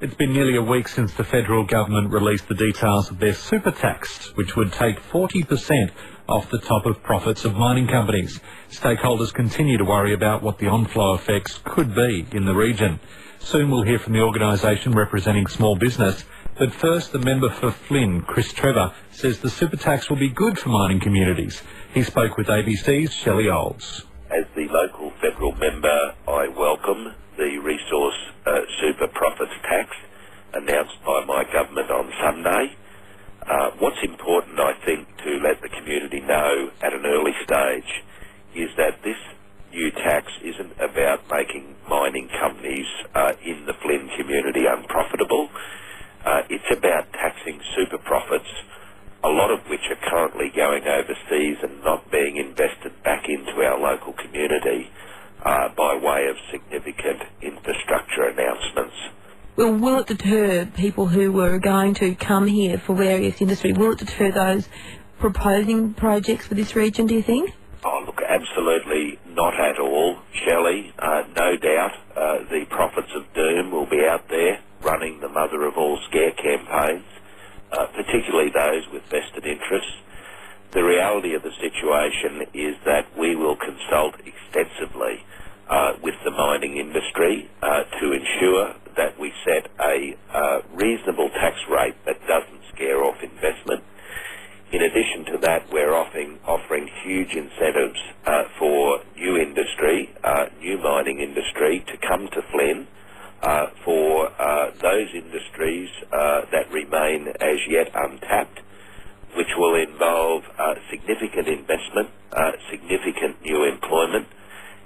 It's been nearly a week since the federal government released the details of their super tax, which would take 40% off the top of profits of mining companies. Stakeholders continue to worry about what the on-flow effects could be in the region. Soon we'll hear from the organisation representing small business. But first, the member for Flynn, Chris Trevor, says the super tax will be good for mining communities. He spoke with ABC's Shelley Olds. As the local federal member, I welcome the resource super profits tax announced by my government on Sunday. What's important, I think, to let the community know at an early stage is that this new tax isn't about making mining companies in the Flynn community unprofitable. It's about taxing super profits, a lot of which are currently going overseas and not being invested back into our local community by way of significant infrastructure announcements. Well, will it deter people who were going to come here for various industry? Will it deter those proposing projects for this region, do you think? Oh, look, absolutely not at all, Shelley. No doubt the prophets of doom will be out there running the mother of all scare campaigns, particularly those with vested interests. The reality of the situation is that we will consult extensively with the mining industry to ensure that we set a reasonable tax rate that doesn't scare off investment. In addition to that, we're offering huge incentives for new industry, new mining industry to come to Flynn, for those industries that remain as yet untapped, which will involve significant investment, significant new employment,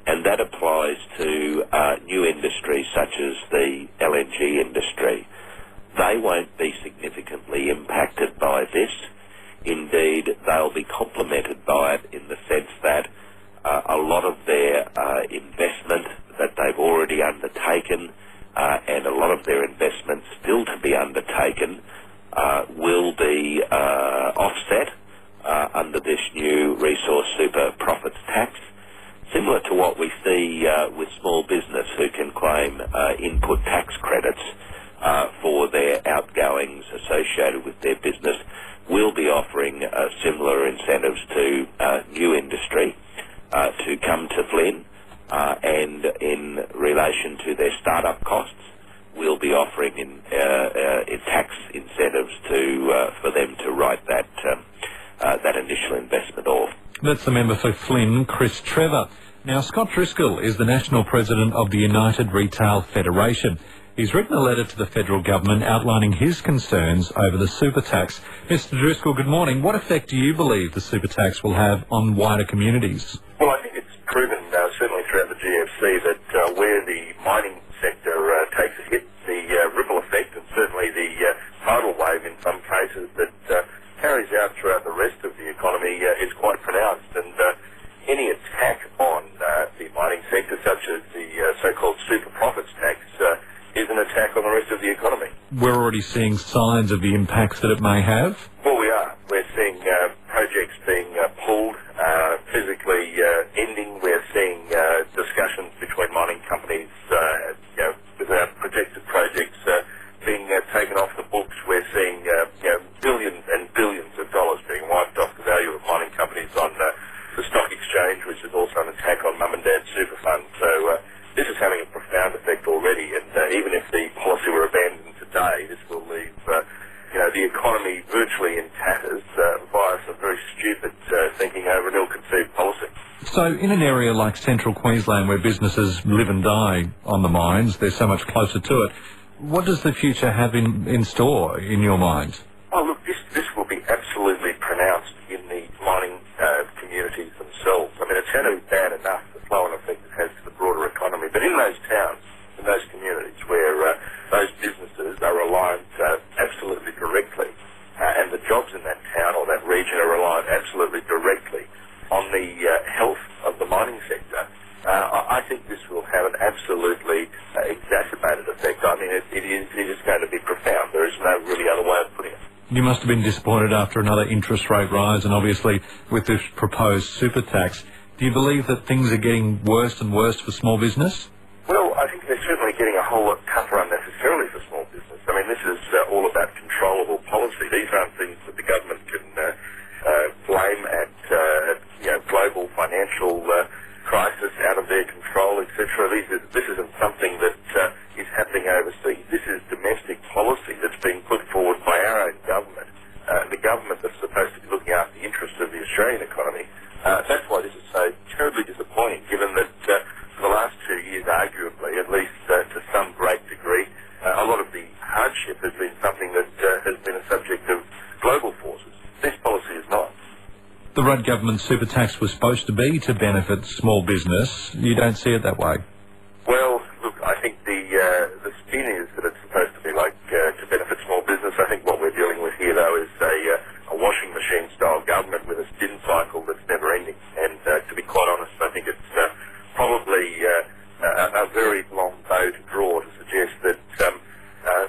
and that applies to new industries such as the LNG industry. They won't be significantly impacted by this. Indeed, they'll be complemented by it in the sense that a lot of their investment that they've already undertaken and a lot of their investments still to be undertaken will be offset under this new resource super profits tax, similar to what we see with small business who can claim input tax credits for their outgoings associated with their business. We'll be offering similar incentives to new industry to come to Flynn, and in relation to their start-up costs, we'll be offering tax incentives for them to write that initial investment off. That's the member for Flynn, Chris Trevor. Now, Scott Driscoll is the National President of the United Retail Federation. He's written a letter to the federal government outlining his concerns over the super tax. Mr Driscoll, good morning. What effect do you believe the super tax will have on wider communities? Well, I think it's proven, certainly throughout the GFC, that where the mining sector takes a hit, the ripple effect and certainly the tidal wave in some cases that carries out throughout the rest of the economy is quite pronounced. And any attack on the mining sector, such as the so-called super profits tax, is an attack on the rest of the economy. We're already seeing signs of the impacts that it may have. Well, we are. We're seeing projects being pulled, physically ending. We're seeing discussions between mining companies without projected projects being taken off the books. We're seeing billions and billions of dollars being wiped off the value of mining companies on the stock exchange, which is also an attack on mum and dad's super fund. So this is having a profound effect already, and even if the policy were abandoned today, this will leave the economy virtually in tatters via some very stupid thinking over an ill-conceived policy. So in an area like central Queensland where businesses live and die on the mines, they're so much closer to it, what does the future have in store in your mind? Oh, look, this will be absolutely pronounced in the mining communities themselves. I mean, it's going to be bad enough, the flow-on effect it has to the broader economy, but in those towns, in those communities where those businesses are reliant absolutely directly, and the jobs in that town or that region are reliant absolutely directly on the health of the mining sector, I think this will have an absolutely exacerbated effect. I mean, it is going to be profound. There is no really other way of putting it. You must have been disappointed after another interest rate rise, and obviously with this proposed super tax. Do you believe that things are getting worse and worse for small business? Well, I think they're certainly getting a whole lot tougher unnecessarily for small business. Rudd government super tax was supposed to be to benefit small business. You don't see it that way? Well, look, I think the spin is that it's supposed to be like to benefit small business. I think what we're dealing with here, though, is a washing machine style government with a spin cycle that's never ending. And to be quite honest, I think it's probably a very long bow to draw to suggest that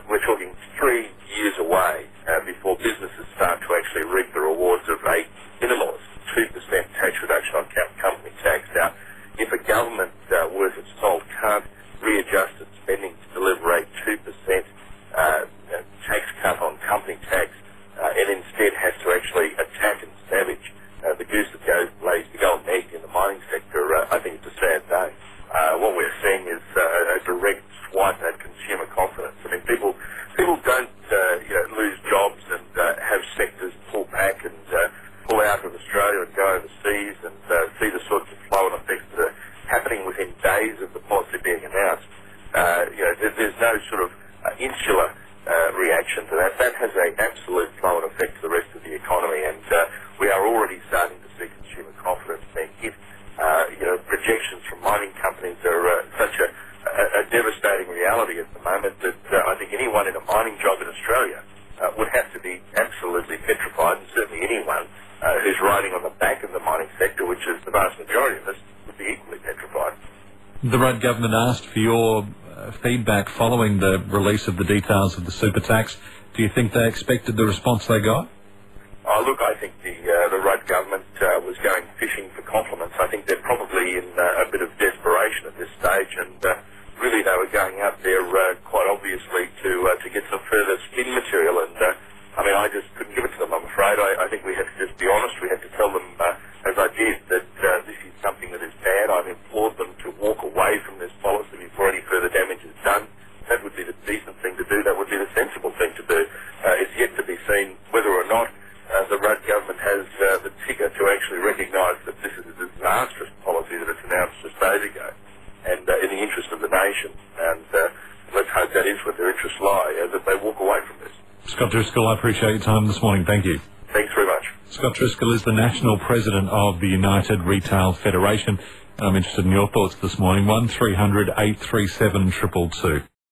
we're talking 3 years away before businesses start to actually reap the rewards of a minimalist 2% tax reduction on company tax. Now, if a government worth its salt can't readjust its spending to deliver a 2% tax cut on company tax, and instead has to actually attack and savage the goose that lays the golden egg in the mining sector, I think it's a sad day. What we're seeing is a direct swipe at consumer confidence. I mean, people don't lose jobs and have sectors pull back and pull out of Australia and go overseas and see the sorts of flow and effects that are happening within days of the policy being announced. There's no sort of insular reaction to that. That has an absolute flow and effect to the rest of the economy, and we are already starting to see consumer confidence being hit. Projections from mining companies are such a devastating reality at the moment that I think anyone in a mining job in Australia would have to be absolutely petrified, and certainly anyone who's riding on the back of the mining sector, which is the vast majority of us, would be equally petrified. The Rudd government asked for your feedback following the release of the details of the super tax. Do you think they expected the response they got? Look, I think the Rudd government was going fishing for compliments. I think they're probably in a bit of desperation at this stage, and really they were going out there quite obviously to get some further skin material, and I just couldn't give it to them, I'm afraid. I think we had to just be honest. We had to tell them, as I did, that this is something that is bad. I've implored them to walk away from this policy before any further damage is done. That would be the decent thing to do. That would be the sensible thing to do. It's yet to be seen whether or not the Rudd government has the ticker to actually recognise that this is a disastrous policy that it's announced just days ago, and in the interest of the nation. And let's hope that is where their interests lie, that they walk away from this. Scott Driscoll, I appreciate your time this morning. Thank you. Thanks very much. Scott Driscoll is the National President of the United Retail Federation. I'm interested in your thoughts this morning. 1300 837 222.